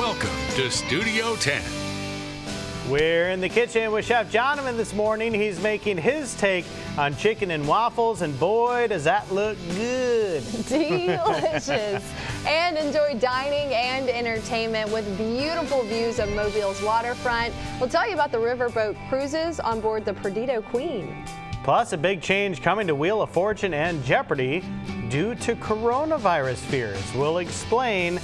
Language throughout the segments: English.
Welcome to Studio 10. We're in the kitchen with Chef Jonathan this morning. He's making his take on chicken and waffles, and boy, does that look good. Delicious. And enjoy dining and entertainment with beautiful views of Mobile's waterfront. We'll tell you about the riverboat cruises on board the Perdido Queen. Plus, a big change coming to Wheel of Fortune and Jeopardy due to coronavirus fears. We'll explain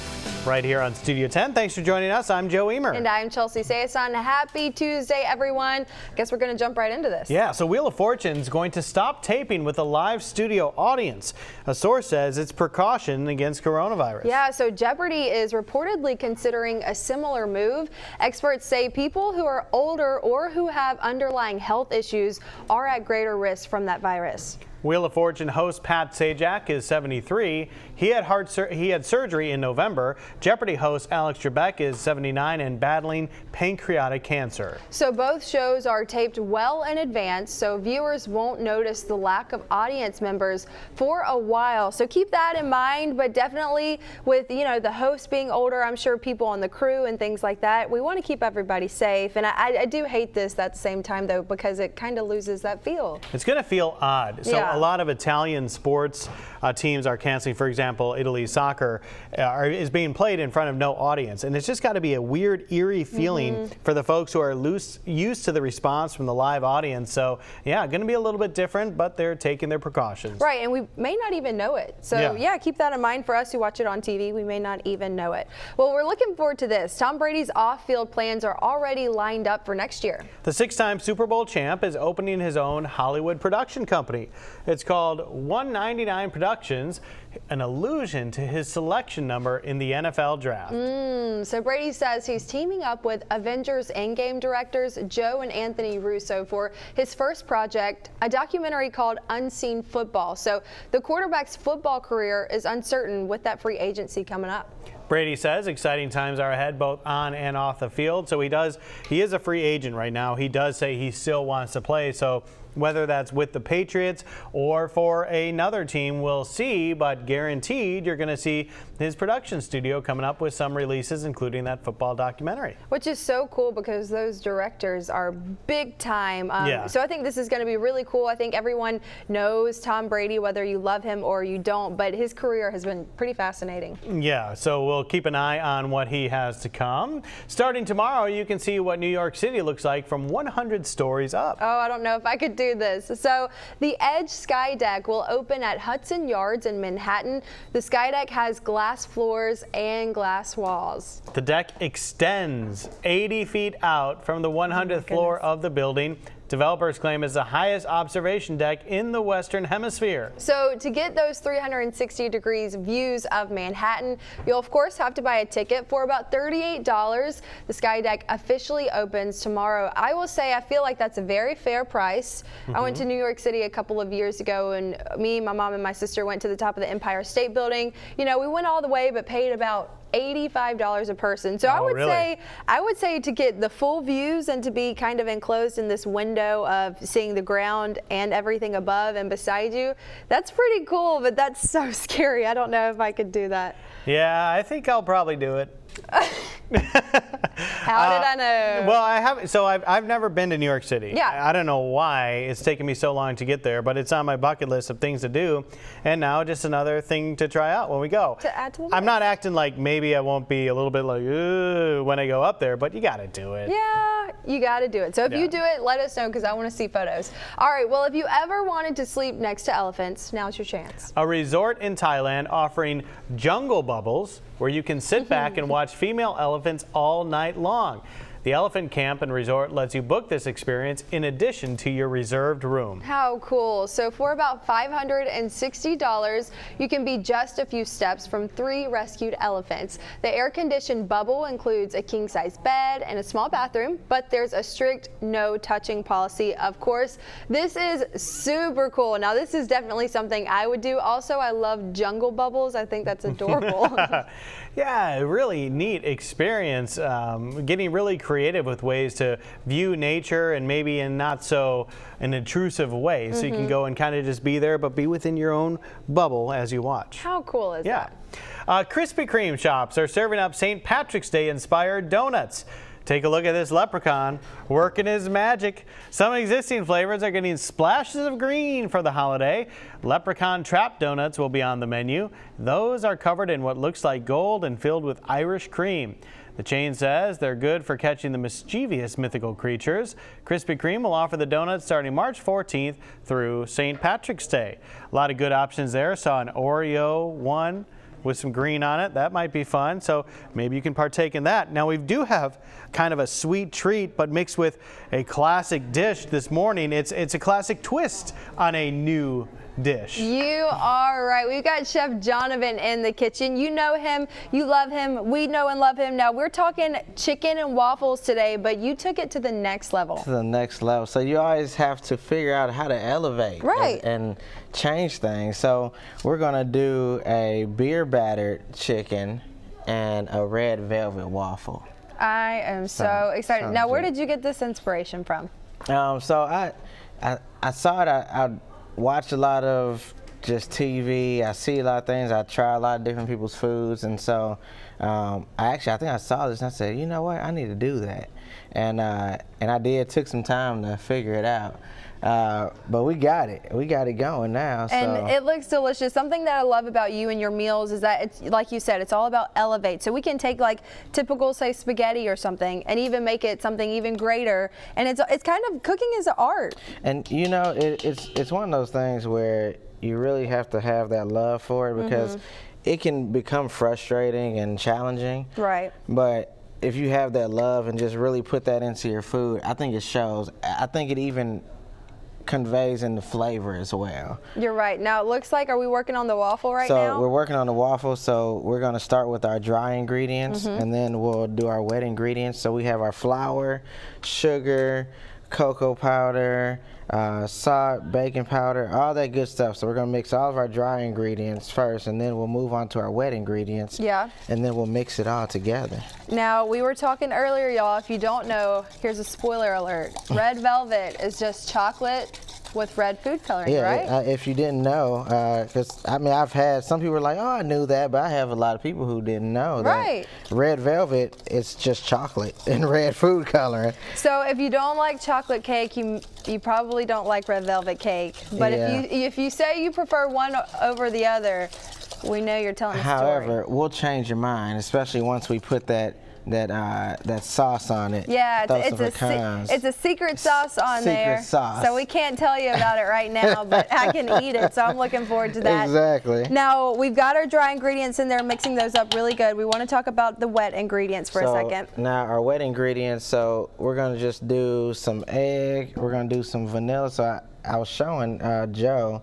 right here on Studio 10. Thanks for joining us. I'm Joe Emer. And I'm Chelsea Sayason. Happy Tuesday, everyone. Guess we're going to jump right into this. Yeah, so Wheel of Fortune is going to stop taping with a live studio audience. A source says it's precaution against coronavirus. Yeah, so Jeopardy is reportedly considering a similar move. Experts say people who are older or who have underlying health issues are at greater risk from that virus. Wheel of Fortune host Pat Sajak is 73. He had surgery in November. Jeopardy host Alex Trebek is 79 and battling pancreatic cancer. So both shows are taped well in advance, so viewers won't notice the lack of audience members for a while. So keep that in mind, but definitely with, the host being older, I'm sure people on the crew and things like that, we want to keep everybody safe. And I do hate this at the same time, though, because it kind of loses that feel. It's going to feel odd. So Yeah. a lot of Italian sports teams are canceling. For example, Italy's soccer is being played in front of no audience. And it's just got to be a weird, eerie feeling for the folks who are used to the response from the live audience. So, yeah, going to be a little bit different, but they're taking their precautions. Right, and we may not even know it. So, yeah, keep that in mind for us who watch it on TV. We may not even know it. Well, we're looking forward to this. Tom Brady's off-field plans are already lined up for next year. The six-time Super Bowl champ is opening his own Hollywood production company. It's called 199 Productions, an allusion to his selection number in the NFL draft. So Brady says he's teaming up with Avengers Endgame directors Joe and Anthony Russo for his first project, a documentary called Unseen Football. So the quarterback's football career is uncertain with that free agency coming up. Brady says exciting times are ahead both on and off the field. So he is a free agent right now. He does say he still wants to play. So whether that's with the Patriots or for another team, we'll see, but guaranteed you're going to see his production studio coming up with some releases, including that football documentary. Which is so cool because those directors are big time. So I think this is going to be really cool. I think everyone knows Tom Brady, whether you love him or you don't, but his career has been pretty fascinating. Yeah, so we'll keep an eye on what he has to come. Starting tomorrow, you can see what New York City looks like from 100 stories up. Oh, I don't know if I could do this. So the Edge Sky Deck will open at Hudson Yards in Manhattan. The Sky Deck has glass floors and glass walls. The deck extends 80 feet out from the 100th floor of the building. Developers claim it's the highest observation deck in the Western Hemisphere. So to get those 360 degrees views of Manhattan, you'll of course have to buy a ticket for about $38. The Sky Deck officially opens tomorrow. I will say I feel like that's a very fair price. I went to New York City a couple of years ago, and me, my mom, and my sister went to the top of the Empire State Building. We went all the way but paid about $85 a person. So I would say to get the full views and to be kind of enclosed in this window of seeing the ground and everything above and beside you, that's pretty cool, but that's so scary. I don't know if I could do that. Yeah, I think I'll probably do it. How did I know? Well, I haven't. So I've never been to New York City. Yeah. I don't know why it's taken me so long to get there, but it's on my bucket list of things to do. And now just another thing to try out when we go. To add to the I'm list. not acting like maybe I won't be a little bit like, ooh, when I go up there, but you got to do it. Yeah, you got to do it. So if you do it, let us know because I want to see photos. All right, well, if you ever wanted to sleep next to elephants, now's your chance. A resort in Thailand offering jungle bubbles where you can sit back and watch female elephants all night long. The Elephant Camp and Resort lets you book this experience in addition to your reserved room. How cool. So for about $560, you can be just a few steps from 3 rescued elephants. The air-conditioned bubble includes a king-size bed and a small bathroom, but there's a strict no touching policy, of course. This is super cool. Now, this is definitely something I would do. Also, I love jungle bubbles. I think that's adorable. Yeah, really neat experience. Getting really creative with ways to view nature and maybe in not so an intrusive way. So you can go and kind of just be there, but be within your own bubble as you watch. How cool is that? Krispy Kreme shops are serving up St. Patrick's Day inspired donuts. Take a look at this leprechaun working his magic. Some existing flavors are getting splashes of green for the holiday. Leprechaun Trap Donuts will be on the menu. Those are covered in what looks like gold and filled with Irish cream. The chain says they're good for catching the mischievous mythical creatures. Krispy Kreme will offer the donuts starting March 14th through St. Patrick's Day. A lot of good options there. Saw an Oreo one with some green on it. That might be fun, so maybe you can partake in that. Now, we do have kind of a sweet treat, but mixed with a classic dish this morning. It's a classic twist on a new dish. You are right. We've got Chef Jonovan in the kitchen. You know him, you love him, we know and love him. Now we're talking chicken and waffles today, but you took it to the next level. To the next level. So you always have to figure out how to elevate and change things. So we're gonna do a beer battered chicken and a red velvet waffle. I am so excited. Now, where did you get this inspiration from? So I saw it. I watch a lot of just TV. I see a lot of things. I try a lot of different people's foods, and so I think I saw this and I said, you know what, I need to do that, and I did. Took some time to figure it out, but we got it. We got it going now. And it looks delicious. Something that I love about you and your meals is that it's like you said, it's all about elevate. So we can take like typical, say, spaghetti or something, and even make it something even greater. And it's kind of cooking is an art. And you know, it's one of those things where you really have to have that love for it, because it can become frustrating and challenging. Right. But if you have that love and just really put that into your food, I think it shows. I think it even conveys in the flavor as well. You're right. Now it looks like, are we working on the waffle now? So we're working on the waffle. So we're going to start with our dry ingredients, and then we'll do our wet ingredients. So we have our flour, sugar, cocoa powder, salt, baking powder, all that good stuff. So we're going to mix all of our dry ingredients first, and then we'll move on to our wet ingredients. Yeah. And then we'll mix it all together. Now, we were talking earlier, y'all, if you don't know, here's a spoiler alert. Red velvet is just chocolate with red food coloring, right? If you didn't know, because I mean, I've had some people are like, oh, I knew that, but I have a lot of people who didn't know that red velvet is just chocolate and red food coloring. So if you don't like chocolate cake, you probably don't like red velvet cake. But if you say you prefer one over the other, we know you're telling a story. However, we'll change your mind, especially once we put that sauce on it. Yeah, it's a secret sauce on there. Sauce. So we can't tell you about it right now, but I can eat it, so I'm looking forward to that. Exactly. Now, we've got our dry ingredients in there, mixing those up really good. We want to talk about the wet ingredients for a second. Now, our wet ingredients, so we're going to just do some egg, we're going to do some vanilla. So I was showing Joe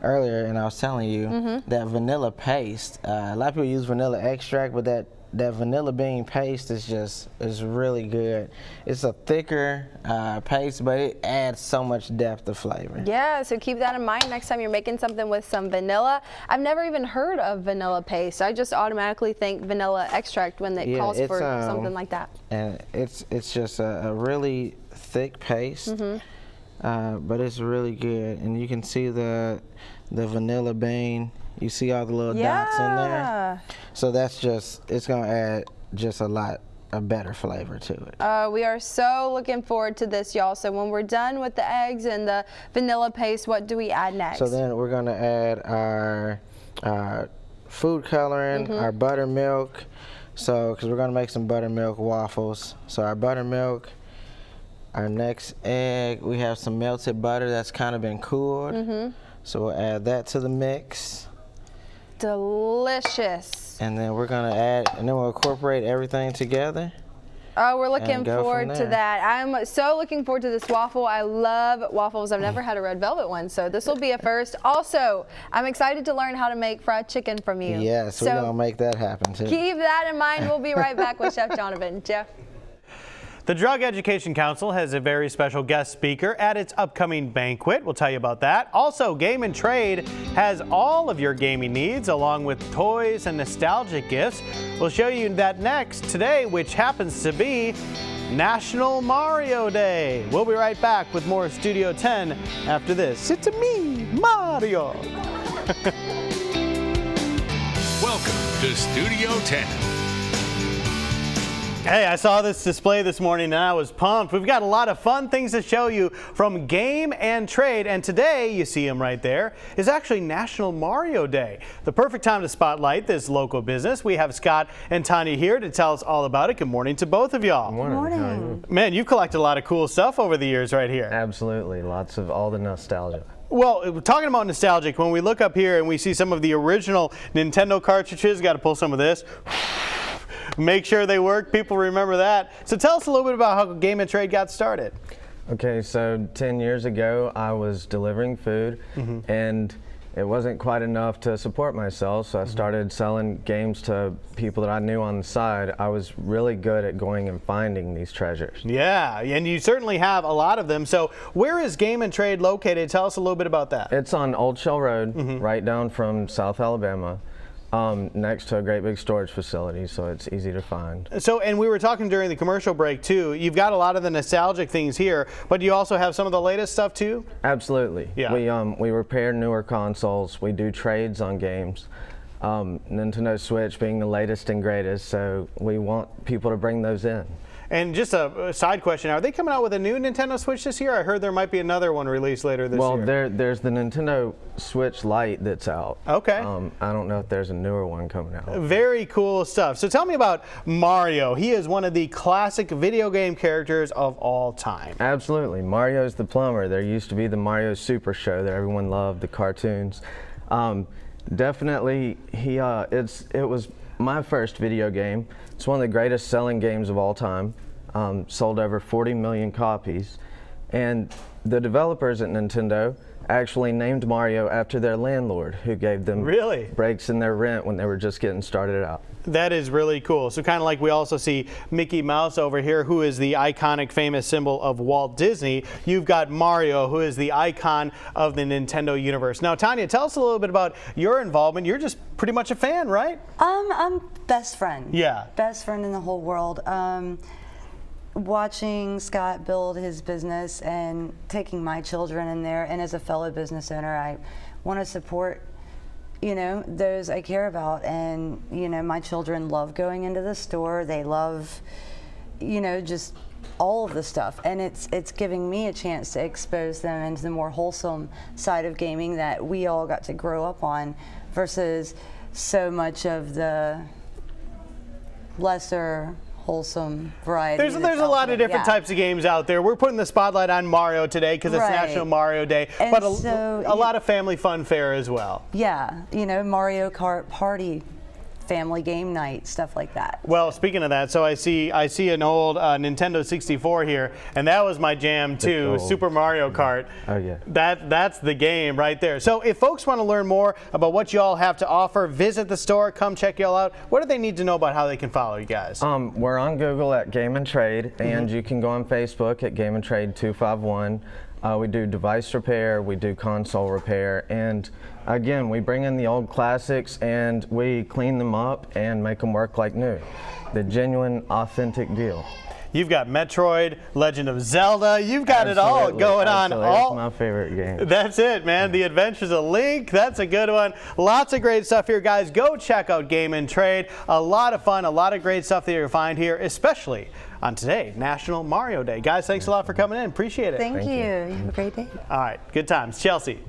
earlier, and I was telling you that vanilla paste, a lot of people use vanilla extract, but that vanilla bean paste is really good. It's a thicker paste, but it adds so much depth of flavor. Yeah, so keep that in mind next time you're making something with some vanilla. I've never even heard of vanilla paste. I just automatically think vanilla extract when it calls for something like that. And it's just a really thick paste, but it's really good. And you can see the vanilla bean. You see all the little dots in there? So it's going to add just a better flavor to it. We are so looking forward to this, y'all. So when we're done with the eggs and the vanilla paste, what do we add next? So then we're going to add our food coloring, our buttermilk. So, because we're going to make some buttermilk waffles. So our buttermilk, our next egg, we have some melted butter that's kind of been cooled. So we'll add that to the mix. Delicious. And then we're gonna add, and then we'll incorporate everything together. Oh, we're looking forward to that. I'm so looking forward to this waffle. I love waffles. I've never had a red velvet one, so this will be a first. Also, I'm excited to learn how to make fried chicken from you. Yes, we're gonna make that happen too. Keep that in mind. We'll be right back with Chef Jonovan. Jeff. The Drug Education Council has a very special guest speaker at its upcoming banquet. We'll tell you about that. Also, Game and Trade has all of your gaming needs, along with toys and nostalgic gifts. We'll show you that next today, which happens to be National Mario Day. We'll be right back with more Studio 10 after this. It's me, Mario. Welcome to Studio 10. Hey, I saw this display this morning and I was pumped. We've got a lot of fun things to show you from Game and Trade, and today, you see them right there, is actually National Mario Day. The perfect time to spotlight this local business. We have Scott and Tanya here to tell us all about it. Good morning to both of y'all. Good morning. Man, you've collected a lot of cool stuff over the years right here. Absolutely, lots of all the nostalgia. Well, talking about nostalgic, when we look up here and we see some of the original Nintendo cartridges, got to pull some of this. Make sure they work. People remember that. So tell us a little bit about how Game and Trade got started. Okay, so 10 years ago, I was delivering food, and it wasn't quite enough to support myself, so I started selling games to people that I knew on the side. I was really good at going and finding these treasures. Yeah, and you certainly have a lot of them. So where is Game and Trade located? Tell us a little bit about that. It's on Old Shell Road, right down from South Alabama. Next to a great big storage facility, so it's easy to find. So, and we were talking during the commercial break too, you've got a lot of the nostalgic things here, but you also have some of the latest stuff too? Absolutely. Yeah. We repair newer consoles, we do trades on games. Nintendo Switch being the latest and greatest, so we want people to bring those in. And just a side question, are they coming out with a new Nintendo Switch this year? I heard there might be another one released later this year. Well, there's the Nintendo Switch Lite that's out. Okay. I don't know if there's a newer one coming out. Very cool stuff. So tell me about Mario. He is one of the classic video game characters of all time. Absolutely. Mario's the plumber. There used to be the Mario Super Show that everyone loved, the cartoons. Definitely, it was my first video game. It's one of the greatest selling games of all time. Sold over 40 million copies. And the developers at Nintendo actually named Mario after their landlord, who gave them breaks in their rent when they were just getting started out. That is really cool. So kind of like we also see Mickey Mouse over here, who is the iconic famous symbol of Walt Disney. You've got Mario, who is the icon of the Nintendo universe. Now, Tanya, tell us a little bit about your involvement. You're just pretty much a fan, right? I'm best friend. Yeah. Best friend in the whole world. Watching Scott build his business and taking my children in there, and as a fellow business owner, I want to support, you know, those I care about. And, you know, my children love going into the store. They love, you know, just all of the stuff. And it's giving me a chance to expose them into the more wholesome side of gaming that we all got to grow up on, versus so much of the lesser wholesome variety. There's a lot of different types of games out there. We're putting the spotlight on Mario today because it's National Mario Day, and but so, a lot of family fun fare as well. Yeah, you know, Mario Kart Party, family game night, stuff like that. Well, speaking of that, so I see an old Nintendo 64 here, and that was my jam too, Super Mario Kart. Oh yeah. That's the game right there. So if folks want to learn more about what y'all have to offer, visit the store, come check y'all out. What do they need to know about how they can follow you guys? We're on Google at Game and Trade, and you can go on Facebook at Game and Trade 251. We do device repair, we do console repair, and again, we bring in the old classics and we clean them up and make them work like new. The genuine, authentic deal. You've got Metroid, Legend of Zelda, you've got it all going on. That's my favorite game. That's it, man. The Adventures of Link, that's a good one. Lots of great stuff here, guys. Go check out Game and Trade. A lot of fun, a lot of great stuff that you'll find here, especially on today, National Mario Day. Guys, thanks a lot for coming in. Appreciate it. Thank you. You have a great day. All right, good times. Chelsea.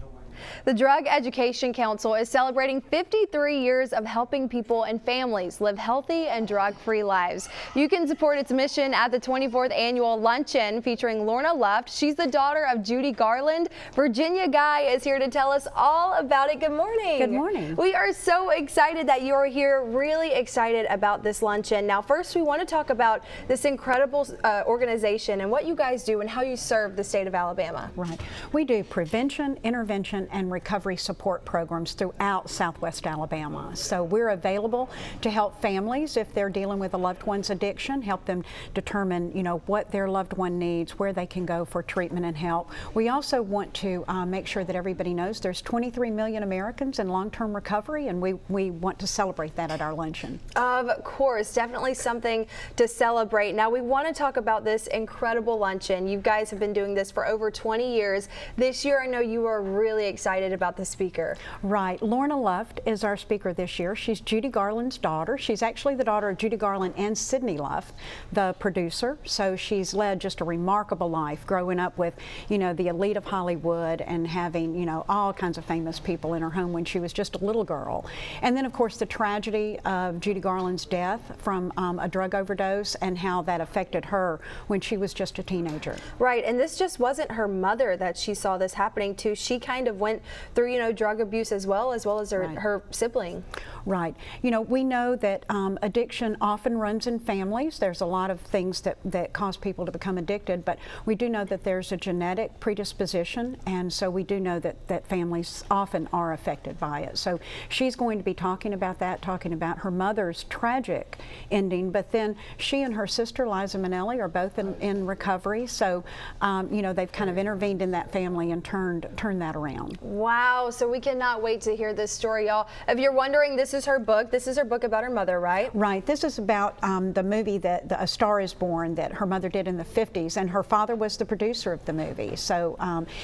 The Drug Education Council is celebrating 53 years of helping people and families live healthy and drug-free lives. You can support its mission at the 24th annual luncheon featuring Lorna Luft. She's the daughter of Judy Garland. Virginia Guy is here to tell us all about it. Good morning. Good morning. We are so excited that you are here, really excited about this luncheon. Now, first, we want to talk about this incredible organization and what you guys do and how you serve the state of Alabama. Right. We do prevention, intervention, and recovery support programs throughout Southwest Alabama. So we're available to help families if they're dealing with a loved one's addiction, help them determine, you know, what their loved one needs, where they can go for treatment and help. We also want to make sure that everybody knows there's 23 million Americans in long-term recovery, and we want to celebrate that at our luncheon. Of course, definitely something to celebrate. Now we want to talk about this incredible luncheon. You guys have been doing this for over 20 years. This year I know you are really excited excited about the speaker. Right. Lorna Luft is our speaker this year. She's Judy Garland's daughter. She's actually the daughter of Judy Garland and Sidney Luft, the producer. So she's led just a remarkable life growing up with, you know, the elite of Hollywood and having, you know, all kinds of famous people in her home when she was just a little girl. And then, of course, the tragedy of Judy Garland's death from a drug overdose and how that affected her when she was just a teenager. Right, and this just wasn't her mother that she saw this happening to. She kind of went through, you know, drug abuse as well as her, Right. her sibling. Right. You know, we know that addiction often runs in families. There's a lot of things that cause people to become addicted, but we do know that there's a genetic predisposition, and so we do know that families often are affected by it. So she's going to be talking about that, talking about her mother's tragic ending, but then she and her sister, Liza Minnelli, are both in recovery. So, you know, they've kind of intervened in that family and turned that around. Wow, so we cannot wait to hear this story, y'all. If you're wondering, this is her book. This is her book about her mother, right? Right. This is about the movie that A Star is Born that her mother did in the 50s, and her father was the producer of the movie. So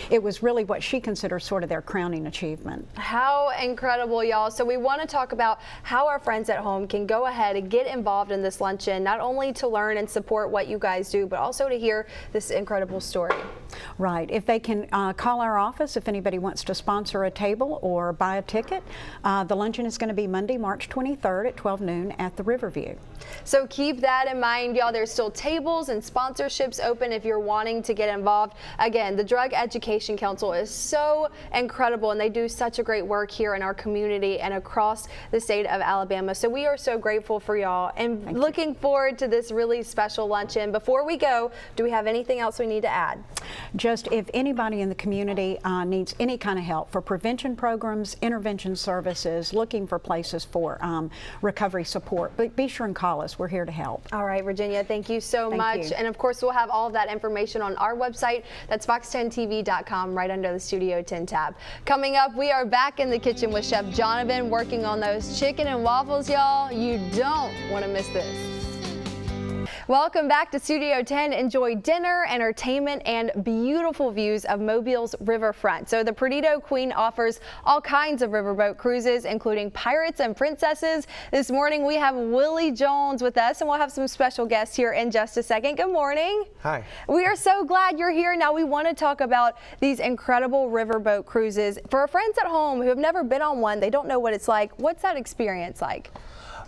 it was really what she considers sort of their crowning achievement. How incredible, y'all. So we want to talk about how our friends at home can go ahead and get involved in this luncheon, not only to learn and support what you guys do, but also to hear this incredible story. Right. If they can call our office if anybody wants to sponsor a table or buy a ticket. The luncheon is going to be Monday, March 23rd at 12 noon at the Riverview. So keep that in mind, y'all. There's still tables and sponsorships open if you're wanting to get involved. Again, the Drug Education Council is so incredible, and they do such a great work here in our community and across the state of Alabama. So we are so grateful for y'all and looking forward to this really special luncheon. Before we go, do we have anything else we need to add? Just if anybody in the community needs any kind of help for prevention programs, intervention services, looking for places for recovery support, but be sure and call us. We're here to help. All right, Virginia, thank you so Thank much. you. And of course, we'll have all of that information on our website. That's fox10tv.com, right under the Studio 10 tab. Coming up, we are back in the kitchen with Chef Jonathan working on those chicken and waffles, y'all. You don't want to miss this. Welcome back to Studio 10. Enjoy dinner, entertainment, and beautiful views of Mobile's riverfront. So the Perdido Queen offers all kinds of riverboat cruises, including Pirates and Princesses. This morning we have Willie Jones with us, and we'll have some special guests here in just a second. Good morning. Hi. We are so glad you're here. Now we want to talk about these incredible riverboat cruises. For our friends at home who have never been on one, they don't know what it's like. What's that experience like?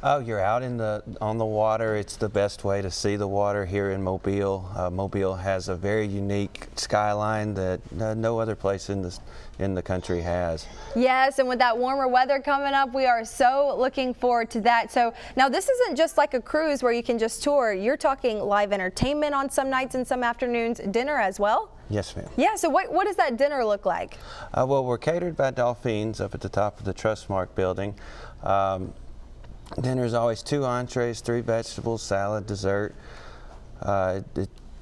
Oh, you're out on the water. It's the best way to see the water here in Mobile. Mobile has a very unique skyline that no other place in the country has. Yes, and with that warmer weather coming up, we are so looking forward to that. So now this isn't just like a cruise where you can just tour. You're talking live entertainment on some nights and some afternoons, dinner as well? Yes, ma'am. Yeah, so what does that dinner look like? Well, we're catered by Dolphins up at the top of the Trustmark building. Dinner's always 2 entrees, 3 vegetables, salad, dessert.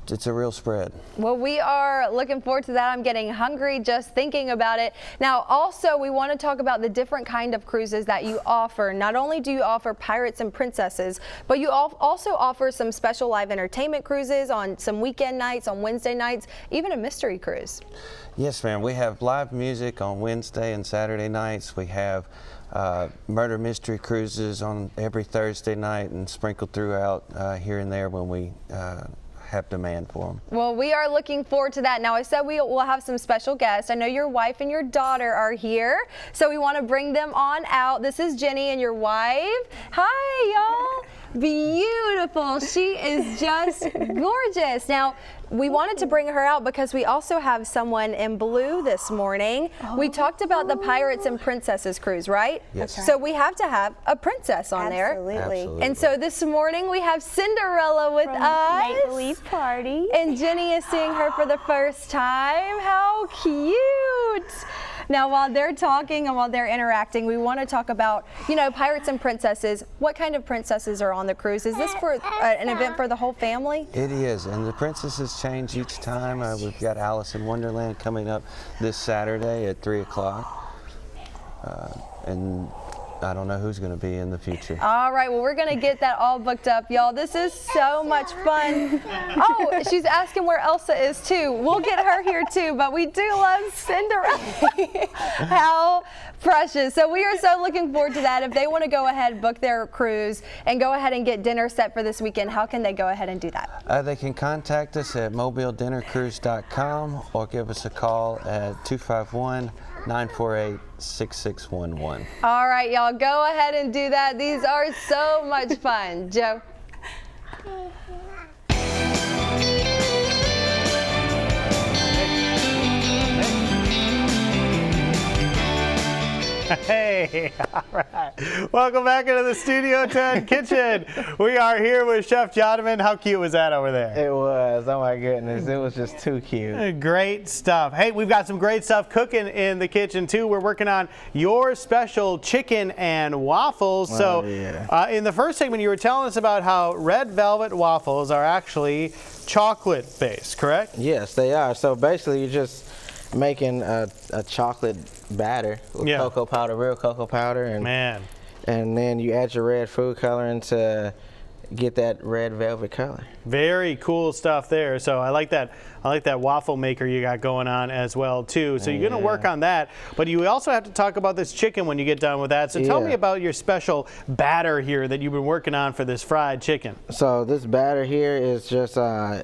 It's a real spread. Well, we are looking forward to that. I'm getting hungry just thinking about it. Now, also, we want to talk about the different kind of cruises that you offer. Not only do you offer Pirates and Princesses, but you also offer some special live entertainment cruises on some weekend nights, on Wednesday nights, even a mystery cruise. Yes, ma'am. We have live music on Wednesday and Saturday nights. We have murder mystery cruises on every Thursday night and sprinkled throughout here and there when we have demand for them. Well, we are looking forward to that. Now, I said we will have some special guests. I know your wife and your daughter are here, so we want to bring them on out. This is Jenny and your wife. Hi, y'all. Beautiful. She is just gorgeous. Now, we wanted to bring her out because we also have someone in blue this morning. We talked about the Pirates and Princesses cruise, right? Yes. That's right. So we have to have a princess on there. Absolutely. And so this morning we have Cinderella with us. Make-believe party. And Jenny is seeing her for the first time. How cute. Now, while they're talking and while they're interacting, we want to talk about, you know, Pirates and Princesses. What kind of princesses are on the cruise? Is this for an event for the whole family? It is, and the princesses change each time. We've got Alice in Wonderland coming up this Saturday at 3 o'clock. And I don't know who's going to be in the future. All right, well, we're going to get that all booked up, y'all. This is so much fun. Oh, she's asking where Elsa is, too. We'll get her here, too, but we do love Cinderella. How precious. So we are so looking forward to that. If they want to go ahead, book their cruise, and go ahead and get dinner set for this weekend, how can they go ahead and do that? They can contact us at mobiledinnercruise.com or give us a call at 251-948-6611. All right, y'all, go ahead and do that. These are so much fun. Joe. Hey, all right. Welcome back into the Studio 10 kitchen. We are here with Chef Jonathan. How cute was that over there? It was. Oh my goodness. It was just too cute. Great stuff. Hey, we've got some great stuff cooking in the kitchen too. We're working on your special chicken and waffles. So yeah. In the first segment, you were telling us about how red velvet waffles are actually chocolate based, correct? Yes, they are. So basically, you're just making a chocolate batter with cocoa powder, real cocoa powder, and then you add your red food coloring to get that red velvet color. Very cool stuff there. So I like that waffle maker you got going on as well too. So you're going to work on that, but you also have to talk about this chicken when you get done with that. So tell me about your special batter here that you've been working on for this fried chicken. So this batter here is just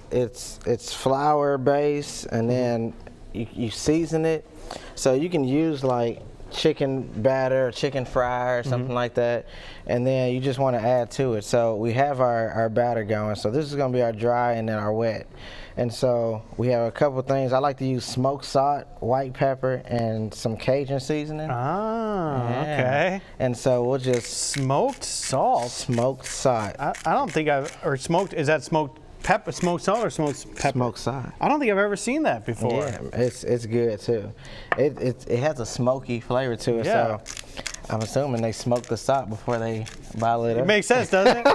it's flour based, and then you season it. So you can use like chicken batter, chicken fry, or something like that, and then you just want to add to it. So we have our batter going. So this is going to be our dry and then our wet. And so we have a couple things. I like to use smoked salt, white pepper, and some Cajun seasoning. Okay. And so we'll just smoked salt. Smoked salt. I don't think smoked. Is that smoked pepper, smoked salt, or smoked pepper? Smoked salt. I don't think I've ever seen that before. Yeah, it's good too. It has a smoky flavor to it. Yeah. So I'm assuming they smoke the salt before they bottle it up. It makes sense, doesn't it?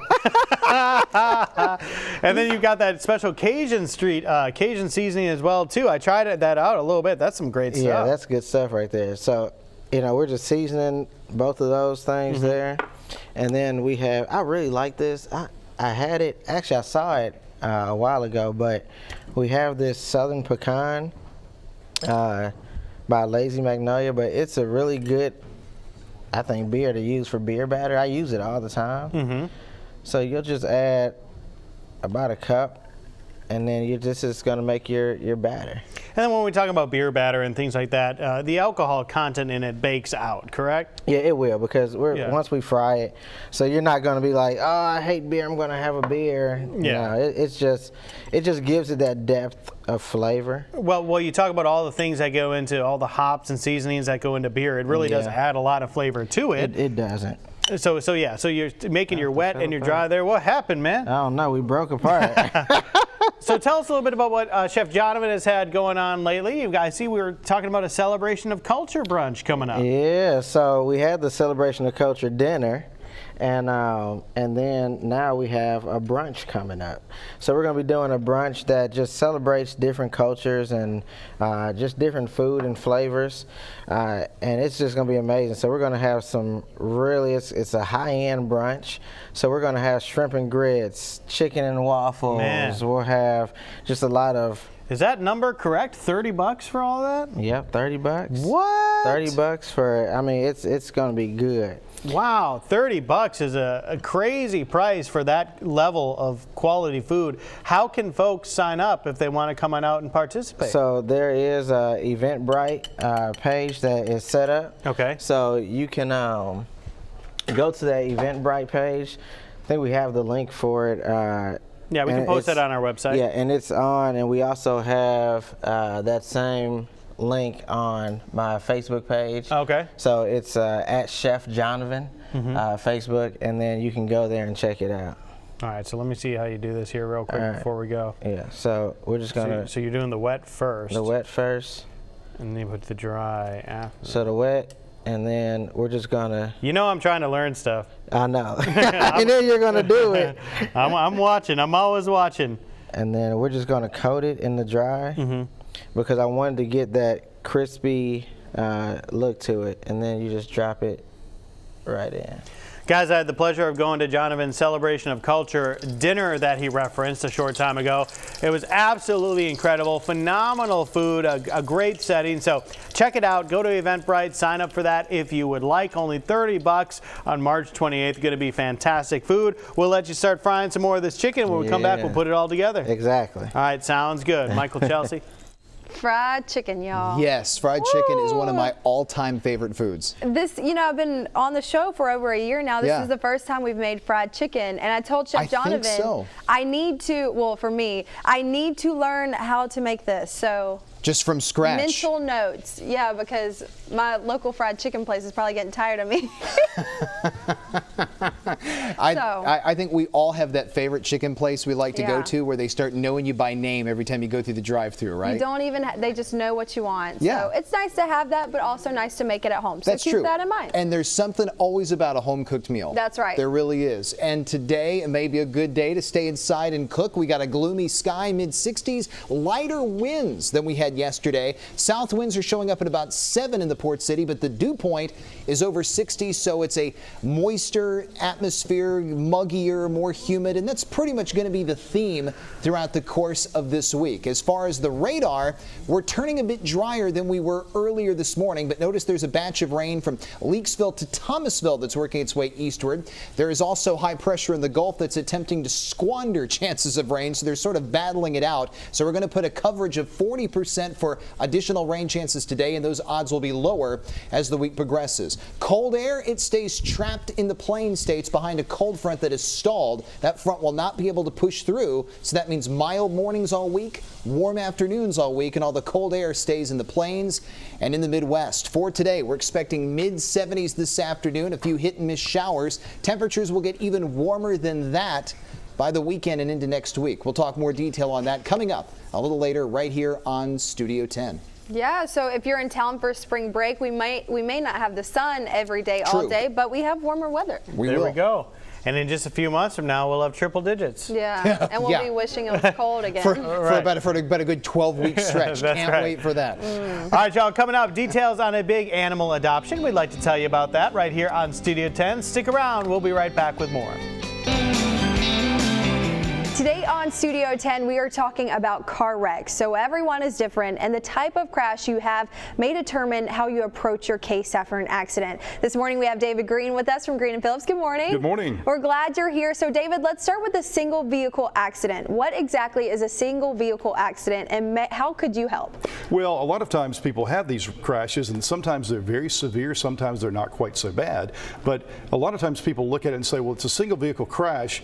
And then you've got that special Cajun seasoning as well too. I tried that out a little bit. That's some great stuff. Yeah, that's good stuff right there. So, we're just seasoning both of those things there. And then we have, I really like this. I had it, actually I saw it a while ago, but we have this Southern Pecan by Lazy Magnolia, but it's a really good, I think, beer to use for beer batter. I use it all the time. So you'll just add about a cup, and then this is going to make your batter. And then when we talk about beer batter and things like that, the alcohol content in it bakes out, correct? Yeah, it will, because once we fry it, so you're not going to be like, oh, I hate beer, I'm going to have a beer. Yeah. No, it just gives it that depth of flavor. Well, you talk about all the things that go into all the hops and seasonings that go into beer. It really does add a lot of flavor to it. It doesn't. So you're making your wet and your dry there. What happened, man? I don't know. We broke apart. So tell us a little bit about what Chef Jonathan has had going on lately. You guys see we were talking about a celebration of culture brunch coming up. Yeah, so we had the celebration of culture dinner, and then now we have a brunch coming up. So we're going to be doing a brunch that just celebrates different cultures and just different food and flavors, and it's just going to be amazing. So we're going to have some really, it's a high-end brunch. So we're going to have shrimp and grits, chicken and waffles. Man. We'll have just a lot of. Is that number correct? $30 for all that? Yep, $30. What? $30 for, I mean, it's going to be good. Wow, $30 is a crazy price for that level of quality food. How can folks sign up if they want to come on out and participate? So there is a Eventbrite page that is set up. Okay. So you can go to that Eventbrite page. I think we have the link for it. Yeah, we can post that on our website. Yeah, and it's on, and we also have that same link on my Facebook page. Okay. So it's at Chef Jonathan Facebook, and then you can go there and check it out. All right, so let me see how you do this here real quick before we go. Yeah, so we're just going to... So you're doing the wet first. The wet first. And then you put the dry after. So the wet, and then we're just going to... You know I'm trying to learn stuff. I know. I know you're going to do it. I'm watching. I'm always watching. And then we're just going to coat it in the dry because I wanted to get that crispy look to it. And then you just drop it right in. Guys, I had the pleasure of going to Jonathan's Celebration of Culture dinner that he referenced a short time ago. It was absolutely incredible, phenomenal food, a great setting. So check it out. Go to Eventbrite, sign up for that if you would like. Only $30 on March 28th. Going to be fantastic food. We'll let you start frying some more of this chicken. When we come back, we'll put it all together. Exactly. All right, sounds good. Michael Chelsea. Fried chicken, y'all. Yes, fried chicken is one of my all-time favorite foods. This, you know, I've been on the show for over a year now. This Yeah. is the first time we've made fried chicken, and I told Chef Jonathan, think so. I need to. Well, for me, I need to learn how to make this. So. Just from scratch. Mental notes, yeah, because my local fried chicken place is probably getting tired of me. I think we all have that favorite chicken place we like to go Yeah. to where they start knowing you by name every time you go through the drive-thru, right? You don't even, they just know what you want. Yeah. So it's nice to have that, but also nice to make it at home. So That's keep true. that in mind. And there's something always about a home-cooked meal. That's right. There really is. And today may be a good day to stay inside and cook. We got a gloomy sky, mid-60s, lighter winds than we had yesterday. South winds are showing up at about 7 in the Port City, but the dew point is over 60, so it's a moister atmosphere, muggier, more humid, and that's pretty much going to be the theme throughout the course of this week. As far as the radar, we're turning a bit drier than we were earlier this morning, but notice there's a batch of rain from Leakesville to Thomasville that's working its way eastward. There is also high pressure in the Gulf that's attempting to squander chances of rain, so they're sort of battling it out. So we're going to put a coverage of 40% for additional rain chances today, and those odds will be lower as the week progresses. Cold air, it stays trapped in the plain states behind a cold front that is stalled. That front will not be able to push through, so that means mild mornings all week, warm afternoons all week, and all the cold air stays in the plains and in the Midwest. For today, we're expecting mid-70s this afternoon, a few hit-and-miss showers. Temperatures will get even warmer than that by the weekend and into next week. We'll talk more detail on that coming up a little later right here on Studio 10. Yeah, so if you're in town for spring break, we may not have the sun every day, all True. day, but we have warmer weather. There we go. And in just a few months from now, we'll have triple digits. Yeah, and we'll Yeah. be wishing it was cold again. For about a good 12-week stretch. That's Can't right. wait for that. All right, y'all, coming up, details on a big animal adoption. We'd like to tell you about that right here on Studio 10. Stick around. We'll be right back with more. Today on Studio 10, we are talking about car wrecks. So everyone is different, and the type of crash you have may determine how you approach your case after an accident. This morning, we have David Green with us from Green & Phillips. Good morning. Good morning. We're glad you're here. So David, let's start with a single vehicle accident. What exactly is a single vehicle accident, and how could you help? Well, a lot of times people have these crashes, and sometimes they're very severe, sometimes they're not quite so bad. But a lot of times people look at it and say, well, it's a single vehicle crash.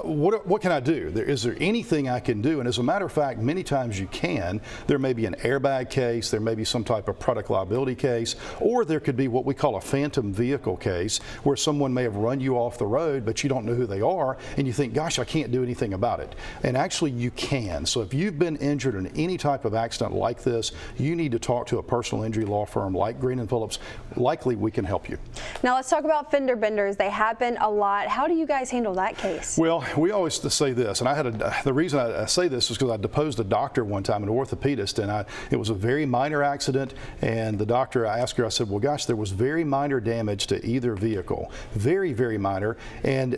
What can I do? Is there anything I can do? And as a matter of fact, many times you can. There may be an airbag case, there may be some type of product liability case, or there could be what we call a phantom vehicle case, where someone may have run you off the road, but you don't know who they are, and you think, gosh, I can't do anything about it. And actually you can. So if you've been injured in any type of accident like this, you need to talk to a personal injury law firm like Green & Phillips. Likely we can help you. Now let's talk about fender benders. They happen a lot. How do you guys handle that case? Well, we always say this, and the reason I say this is because I deposed a doctor one time, an orthopedist, and it was a very minor accident, and the doctor, I asked her, I said, well, gosh, there was very minor damage to either vehicle, very, very minor, and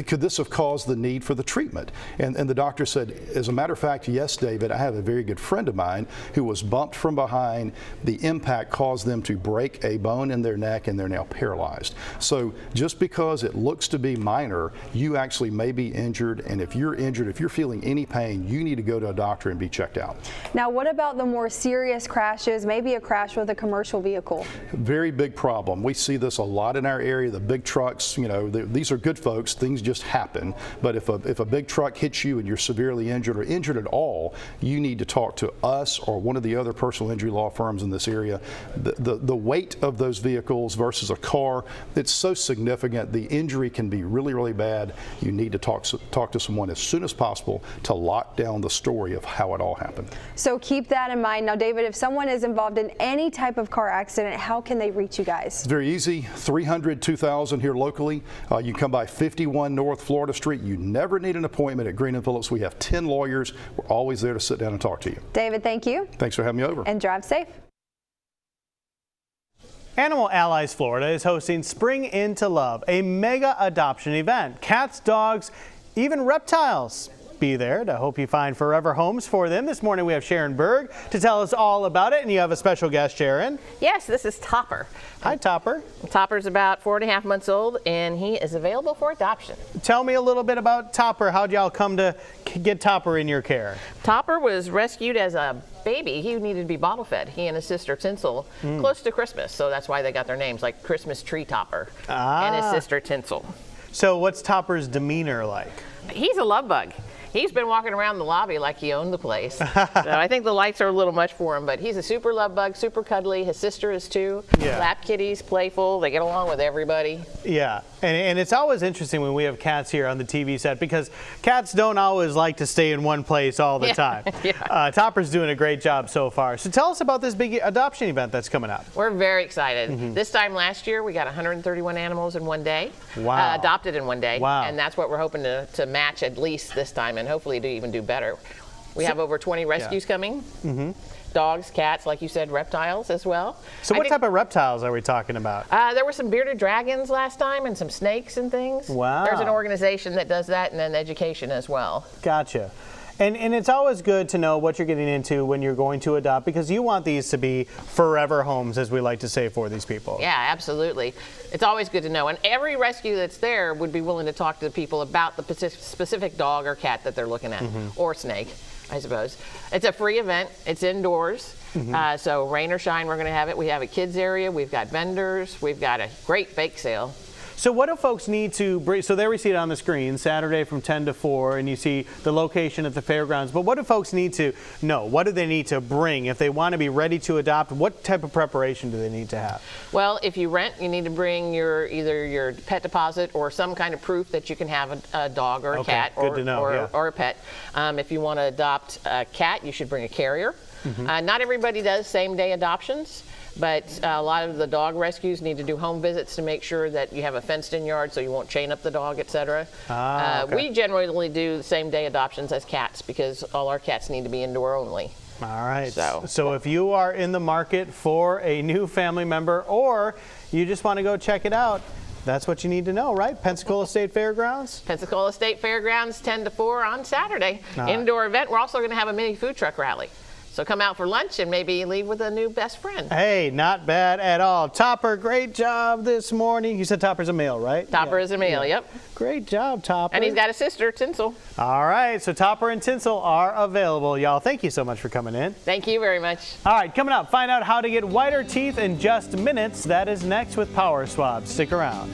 could this have caused the need for the treatment? And the doctor said, as a matter of fact, yes, David, I have a very good friend of mine who was bumped from behind. The impact caused them to break a bone in their neck, and they're now paralyzed. So just because it looks to be minor, you actually may be injured, and if you're injured, if you're feeling any pain, you need to go to a doctor and be checked out. Now, what about the more serious crashes, maybe a crash with a commercial vehicle? Very big problem. We see this a lot in our area. The big trucks, you know, these are good folks. Things just happen. But if a big truck hits you and you're severely injured or injured at all, you need to talk to us or one of the other personal injury law firms in this area. The weight of those vehicles versus a car, it's so significant. The injury can be really, really bad. You need to talk to someone as soon as possible to lock down the story of how it all happened. So keep that in mind. Now, David, if someone is involved in any type of car accident, how can they reach you guys? It's very easy. 300-2000 here locally. You can come by 51 North Florida Street. You never need an appointment at Green & Phillips. We have 10 lawyers. We're always there to sit down and talk to you. David, thank you. Thanks for having me over. And drive safe. Animal Allies Florida is hosting Spring Into Love, a mega adoption event. Cats, dogs, even reptiles. Be there to hope you find forever homes for them. This morning we have Sharon Berg to tell us all about it, and you have a special guest, Sharon. Yes, this is Topper. Hi, Topper. Topper's about 4.5 months old, and he is available for adoption. Tell me a little bit about Topper. How'd y'all come to get Topper in your care? Topper was rescued as a baby. He needed to be bottle fed. He and his sister Tinsel, close to Christmas, so that's why they got their names, like Christmas Tree Topper, and his sister Tinsel. So what's Topper's demeanor like? He's a love bug. He's been walking around the lobby like he owned the place. So I think the lights are a little much for him, but he's a super love bug, super cuddly. His sister is too. Yeah. Lap kitties, playful. They get along with everybody. Yeah, and it's always interesting when we have cats here on the TV set because cats don't always like to stay in one place all the time. Yeah. Topper's doing a great job so far. So tell us about this big adoption event that's coming up. We're very excited. This time last year, we got 131 animals in one day. Wow. Adopted in one day. Wow. And that's what we're hoping to match at least this time, and hopefully to even do better. We have over 20 rescues coming. Dogs, cats, like you said, reptiles as well. So what type of reptiles are we talking about? There were some bearded dragons last time and some snakes and things. Wow. There's an organization that does that, and then education as well. Gotcha. And it's always good to know what you're getting into when you're going to adopt because you want these to be forever homes, as we like to say, for these people. Yeah, absolutely. It's always good to know. And every rescue that's there would be willing to talk to the people about the specific dog or cat that they're looking at, or snake, I suppose. It's a free event. It's indoors. So rain or shine, we're going to have it. We have a kids area. We've got vendors. We've got a great bake sale. So what do folks need to bring? So there we see it on the screen, Saturday from 10 to 4, and you see the location at the fairgrounds. But what do folks need to know? What do they need to bring if they want to be ready to adopt? What type of preparation do they need to have? Well, if you rent, you need to bring either your pet deposit or some kind of proof that you can have a dog or a cat good to know, or a pet. If you want to adopt a cat, you should bring a carrier. Not everybody does same-day adoptions. But a lot of the dog rescues need to do home visits to make sure that you have a fenced-in yard so you won't chain up the dog, etc. We generally do the same-day adoptions as cats because all our cats need to be indoor only. All right. So if you are in the market for a new family member or you just want to go check it out, that's what you need to know, right? Pensacola State Fairgrounds? Pensacola State Fairgrounds, 10 to 4 on Saturday. Indoor event. We're also going to have a mini food truck rally. So come out for lunch and maybe leave with a new best friend. Hey, not bad at all. Topper, great job this morning. You said Topper's a male, right? Topper is a male, yep. Great job, Topper. And he's got a sister, Tinsel. All right, so Topper and Tinsel are available. Y'all, thank you so much for coming in. Thank you very much. All right, coming up, find out how to get whiter teeth in just minutes. That is next with Power Swab. Stick around.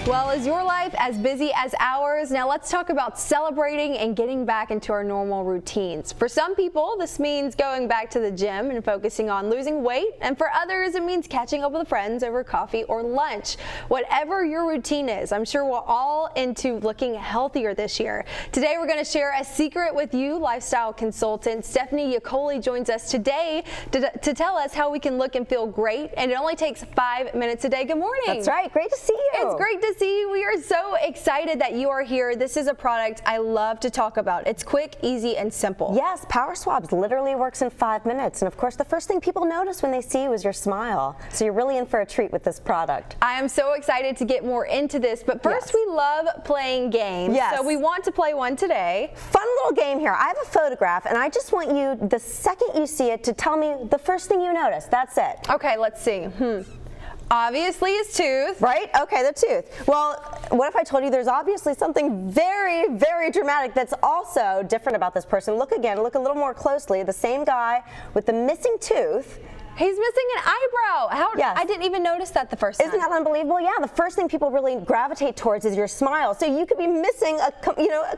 Well, is your life as busy as ours? Now let's talk about celebrating and getting back into our normal routines. For some people, this means going back to the gym and focusing on losing weight. And for others, it means catching up with friends over coffee or lunch. Whatever your routine is, I'm sure we're all into looking healthier this year. Today, we're going to share a secret with you. Lifestyle consultant Stephanie Yacoli joins us today to tell us how we can look and feel great. And it only takes 5 minutes a day. Good morning. That's right. Great to see you. It's great to see you. We are so excited that you are here. This is a product I love to talk about. It's quick, easy, and simple. Yes, Power Swabs literally works in 5 minutes. And of course, the first thing people notice when they see you is your smile. So you're really in for a treat with this product. I am so excited to get more into this. But first, we love playing games. Yes. So we want to play one today. Fun little game here. I have a photograph, and I just want you, the second you see it, to tell me the first thing you notice. That's it. Okay, let's see. Obviously his tooth. Right? Okay, the tooth. Well, what if I told you there's obviously something very, very dramatic that's also different about this person? Look again, look a little more closely. The same guy with the missing tooth. He's missing an eyebrow. Yes. I didn't even notice that the first time. Isn't that unbelievable? Yeah, the first thing people really gravitate towards is your smile. So you could be missing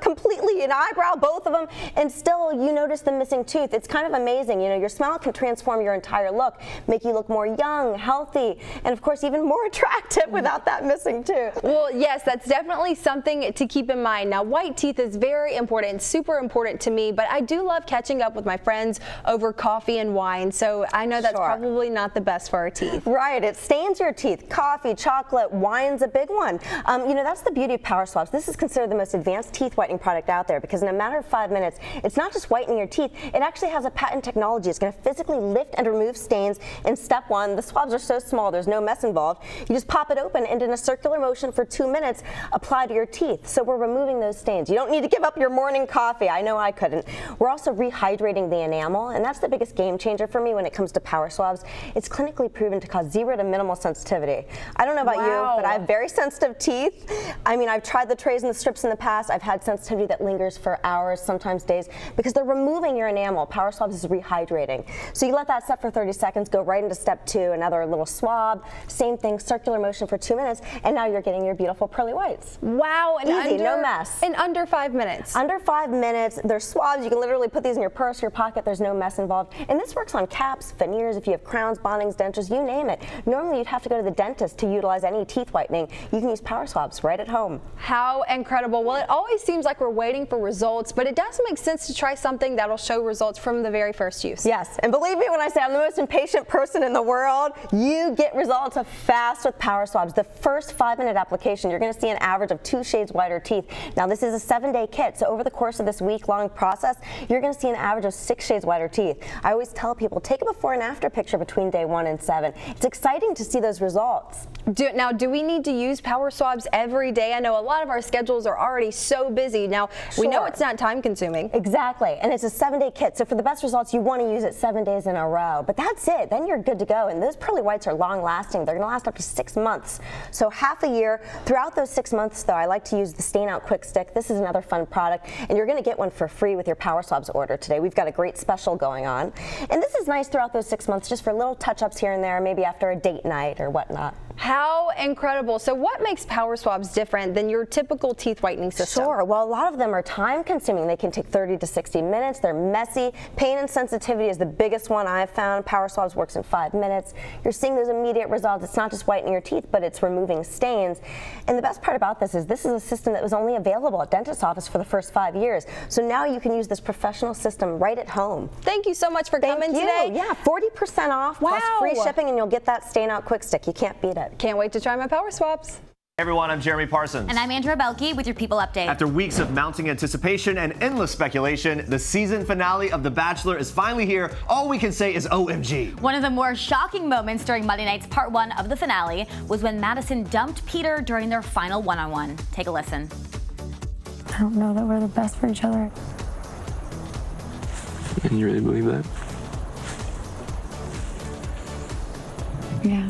completely an eyebrow, both of them, and still you notice the missing tooth. It's kind of amazing. You know, your smile can transform your entire look, make you look more young, healthy, and of course even more attractive without that missing tooth. Well, yes, that's definitely something to keep in mind. Now, white teeth is very important, super important to me, but I do love catching up with my friends over coffee and wine. So I know that's probably not the best for our teeth. Right, it stains your teeth. Coffee, chocolate, wine's a big one. You know, that's the beauty of Power Swabs. This is considered the most advanced teeth whitening product out there because in a matter of 5 minutes, it's not just whitening your teeth, it actually has a patent technology. It's going to physically lift and remove stains in step 1. The swabs are so small, there's no mess involved. You just pop it open and in a circular motion for 2 minutes, apply to your teeth. So we're removing those stains. You don't need to give up your morning coffee. I know I couldn't. We're also rehydrating the enamel, and that's the biggest game changer for me when it comes to Power Swabs. It's clinically proven to cause 0 to minimal sensitivity. I don't know about you, but I have very sensitive teeth. I mean, I've tried the trays and the strips in the past. I've had sensitivity that lingers for hours, sometimes days, because they're removing your enamel. Power Swabs is rehydrating. So you let that set for 30 seconds, go right into step 2, another little swab, same thing, circular motion for 2 minutes, and now you're getting your beautiful pearly whites. Wow, and easy, no mess. In under 5 minutes. Under 5 minutes, they're swabs. You can literally put these in your purse, your pocket. There's no mess involved. And this works on caps, veneers, if you have crowns, bondings, dentures, you name it. Normally, you'd have to go to the dentist to utilize any teeth whitening. You can use Power Swabs right at home. How incredible. Well, it always seems like we're waiting for results, but it does make sense to try something that'll show results from the very first use. Yes, and believe me when I say I'm the most impatient person in the world, you get results fast with Power Swabs. The first 5-minute application, you're going to see an average of 2 shades whiter teeth. Now, this is a 7-day kit, so over the course of this week-long process, you're going to see an average of 6 shades whiter teeth. I always tell people, take a before and after picture between day 1 and 7. It's exciting to see those results. Do we need to use Power Swabs every day? I know a lot of our schedules are already so busy. Now, we know it's not time consuming. Exactly, and it's a 7-day kit, so for the best results, you want to use it 7 days in a row. But that's it, then you're good to go. And those pearly whites are long lasting. They're going to last up to 6 months. So half a year. Throughout those 6 months, though, I like to use the Stain Out Quick Stick. This is another fun product, and you're going to get one for free with your Power Swabs order today. We've got a great special going on. And this is nice throughout those 6 months, just for little touch-ups here and there, maybe after a date night or whatnot. How incredible. So what makes Power Swabs different than your typical teeth whitening system? Sure. Well, a lot of them are time consuming. They can take 30 to 60 minutes. They're messy. Pain and sensitivity is the biggest one I've found. Power Swabs works in 5 minutes. You're seeing those immediate results. It's not just whitening your teeth, but it's removing stains. And the best part about this is a system that was only available at dentist's office for the first 5 years. So now you can use this professional system right at home. Thank you so much for coming today. Yeah, 40% off plus free shipping, and you'll get that Stain Out Quick Stick. You can't beat it. Can't wait to try my Power Swabs. Hey everyone, I'm Jeremy Parsons. And I'm Andrea Belke with your People Update. After weeks of mounting anticipation and endless speculation, the season finale of The Bachelor is finally here. All we can say is OMG. One of the more shocking moments during Monday night's part 1 of the finale was when Madison dumped Peter during their final one-on-one. Take a listen. I don't know that we're the best for each other. And you really believe that? Yeah.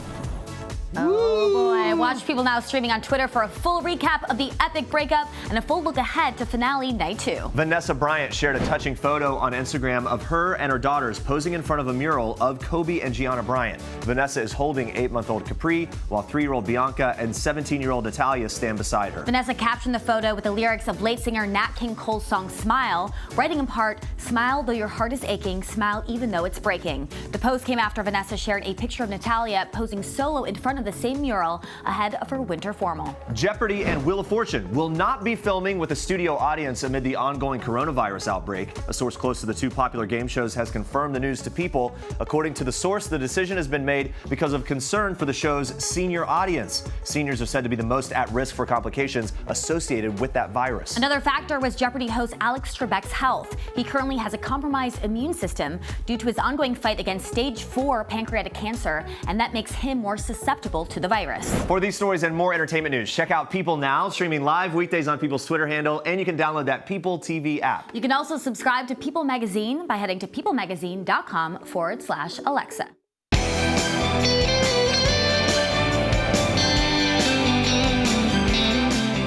Oh boy. Watch People Now streaming on Twitter for a full recap of the epic breakup and a full look ahead to finale night 2. Vanessa Bryant shared a touching photo on Instagram of her and her daughters posing in front of a mural of Kobe and Gianna Bryant. Vanessa is holding 8-month-old Capri, while 3-year-old Bianca and 17-year-old Natalia stand beside her. Vanessa captioned the photo with the lyrics of late singer Nat King Cole's song Smile, writing in part, "Smile though your heart is aching, smile even though it's breaking." The post came after Vanessa shared a picture of Natalia posing solo in front of the same mural ahead of her winter formal. Jeopardy and Wheel of Fortune will not be filming with a studio audience amid the ongoing coronavirus outbreak. A source close to the 2 popular game shows has confirmed the news to People. According to the source, the decision has been made because of concern for the show's senior audience. Seniors are said to be the most at risk for complications associated with that virus. Another factor was Jeopardy host Alex Trebek's health. He currently has a compromised immune system due to his ongoing fight against stage 4 pancreatic cancer, and that makes him more susceptible to the virus. For these stories and more entertainment news, check out People Now, streaming live weekdays on People's Twitter handle, and you can download that People TV app. You can also subscribe to People Magazine by heading to peoplemagazine.com/Alexa.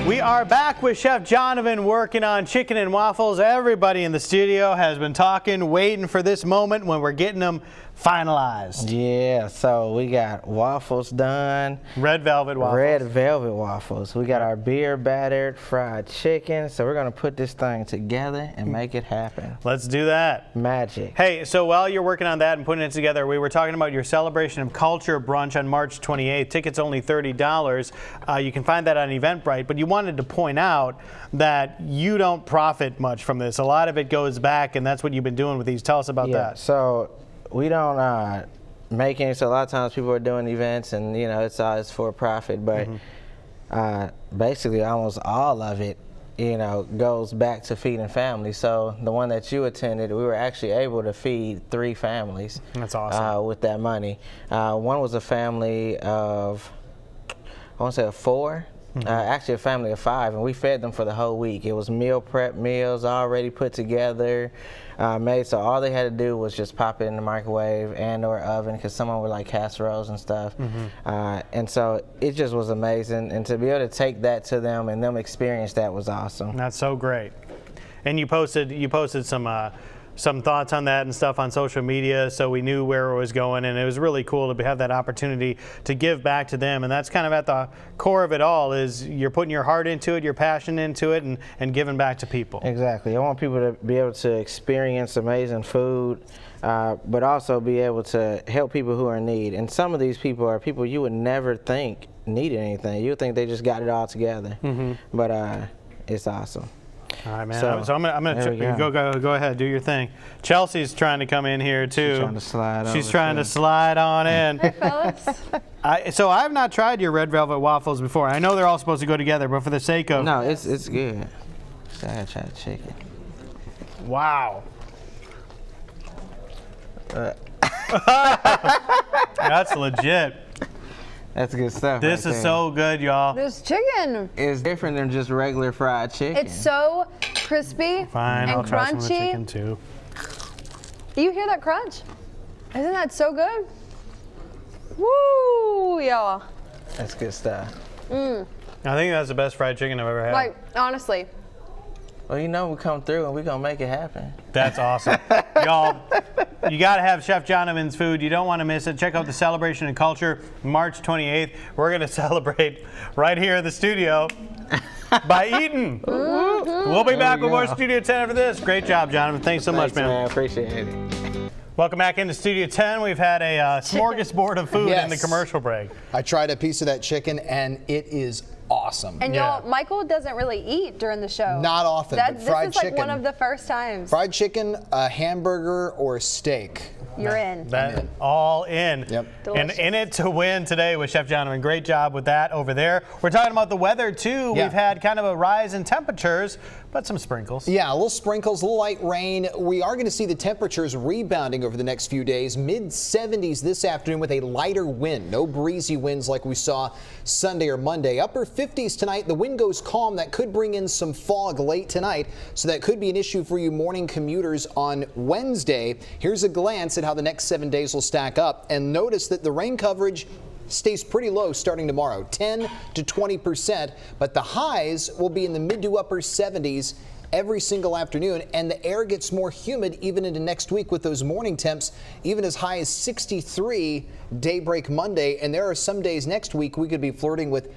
We are back with Chef Jonathan working on chicken and waffles. Everybody in the studio has been talking, waiting for this moment when we're getting them finalized. Yeah, so we got waffles done. Red velvet waffles. Red velvet waffles. We got our beer battered fried chicken. So we're going to put this thing together and make it happen. Let's do that. Magic. Hey, so while you're working on that and putting it together, we were talking about your Celebration of Culture brunch on March 28th. Tickets only $30. You can find that on Eventbrite, but you wanted to point out that you don't profit much from this. A lot of it goes back, and that's what you've been doing with these. Tell us about that. So we don't making. So a lot of times people are doing events, and you know, it's always for profit, but basically almost all of it, you know, goes back to feeding families. So the one that you attended, we were actually able to feed 3 families. That's awesome. With that money. One was a family of, I want to say 4. Actually a family of 5, and we fed them for the whole week. It was meal prep meals already put together, made, so all they had to do was just pop it in the microwave and or oven, because some of them were like casseroles and stuff. And so it just was amazing, and to be able to take that to them and them experience that was awesome. That's so great. And you posted some thoughts on that and stuff on social media, so we knew where it was going, and it was really cool to have that opportunity to give back to them. And that's kind of at the core of it all, is you're putting your heart into it, your passion into it, and giving back to people. Exactly. I want people to be able to experience amazing food, but also be able to help people who are in need. And some of these people are people you would never think needed anything. You would think they just got it all together. But it's awesome. All right, man. So I'm gonna go ahead, do your thing. Chelsea's trying to come in here too. She's trying to slide. She's trying to slide on in. Hey, fellas. So I've not tried your red velvet waffles before. I know they're all supposed to go together, but for the sake of no, it's good. I gotta try the chicken. Wow. That's legit. That's good stuff. This is so good, y'all. This chicken. It's different than just regular fried chicken. It's so crispy Fine, and I'll try some of the crunchy. chicken too. You hear that crunch? Isn't that so good? Woo, y'all. That's good stuff. I think that's the best fried chicken I've ever had. Like, honestly. Well, you know we come through and we're going to make it happen. That's awesome. Y'all, you got to have Chef Jonathan's food. You don't want to miss it. Check out the Celebration of Culture, March 28th. We're going to celebrate right here in the studio by eating. We'll be back with more Studio 10 after this. Great job, Jonathan. Thanks so much, man. Appreciate it. Welcome back into Studio 10. We've had a smorgasbord of food in the commercial break. I tried a piece of that chicken, and it is awesome. And y'all, Michael doesn't really eat during the show. Not often, but fried this is chicken. like one of the first times. Fried chicken, a hamburger, or a steak. You're in. All in. Yep. And in it to win today with Chef Jonathan. Great job with that over there. We're talking about the weather too. Yeah. We've had kind of a rise in temperatures, but some sprinkles. Yeah, a little sprinkles, a little light rain. We are going to see the temperatures rebounding over the next few days. Mid-70s this afternoon with a lighter wind. No breezy winds like we saw Sunday or Monday. Upper 50s tonight. The wind goes calm. That could bring in some fog late tonight, so that could be an issue for you morning commuters on Wednesday. Here's a glance at how the next 7 days will stack up, and notice that the rain coverage stays pretty low starting tomorrow, 10 to 20%, but the highs will be in the mid to upper 70s every single afternoon, and the air gets more humid even into next week with those morning temps even as high as 63 daybreak Monday, and there are some days next week we could be flirting with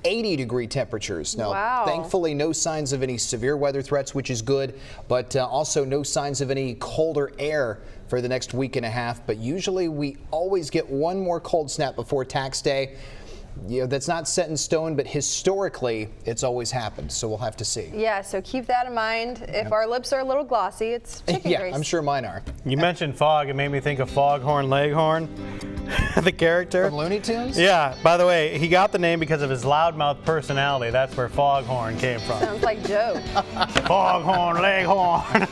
80-degree temperatures. Now, thankfully, no signs of any severe weather threats, which is good, but also no signs of any colder air for the next week and a half. But usually we always get one more cold snap before tax day. You know, that's not set in stone, but historically it's always happened, so we'll have to see. Yeah, so keep that in mind. If our lips are a little glossy, it's chicken grease. I'm sure mine are. You mentioned fog. It made me think of Foghorn Leghorn, the character. From Looney Tunes? Yeah. By the way, he got the name because of his loudmouth personality. That's where Foghorn came from. Sounds like Joe. Foghorn Leghorn.